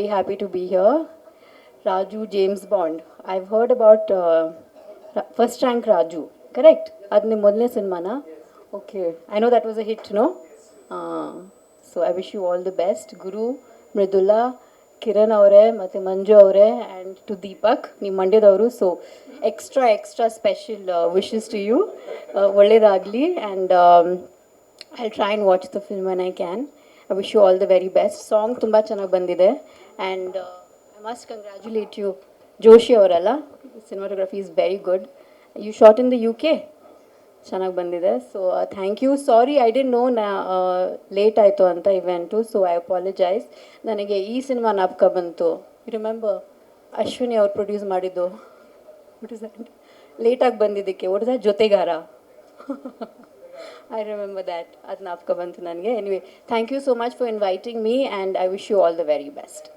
very happy to be here. Raju James Bond. I've heard about First Rank Raju. Correct? ಅದು ನಿಮ್ಮ ಮೊದಲನೇ ಸಿನಿಮಾನ? Okay. I know that was a hit, no? Uh, so I wish you all the best. Guru, Mridula, Kiran ಅವರೇ ಮತ್ತು ಮಂಜು ಅವರೇ and to Deepak ನಿಮ್ಮ ಮಂಡ್ಯದವರು. So extra special wishes to you. ಒಳ್ಳೇದಾಗಲಿ and I try and watch the film when I can. I wish you all the very best. Song ತುಂಬ ಚೆನ್ನಾಗಿ ಬಂದಿದೆ and I must congratulate you Joshi ಅವರಲ್ಲ. Cinematography is very good. You shot in the UK. ಚೆನ್ನಾಗಿ ಬಂದಿದೆ. So thank you. Sorry I didn't know late ಆಯಿತು ಅಂತ event. So I apologise. ನನಗೆ ಈ ಸಿನಿಮಾ ನಾಪಕ ಬಂತು. ಯು ರಿಮೆಂಬರ್ ಅಶ್ವಿನಿ ಅವ್ರು ಪ್ರೊಡ್ಯೂಸ್ ಮಾಡಿದ್ದು. What is that? ಲೇಟಾಗಿ ಬಂದಿದ್ದಕ್ಕೆ ವಾಟ್ ಇಸ್ ದಟ್? ಜೊತೆಗಾರ. I remember that. ಅದು ನಾಪಕ ಬಂತು ನನಗೆ. Anyway thank you so much for inviting me and I wish you all the very best.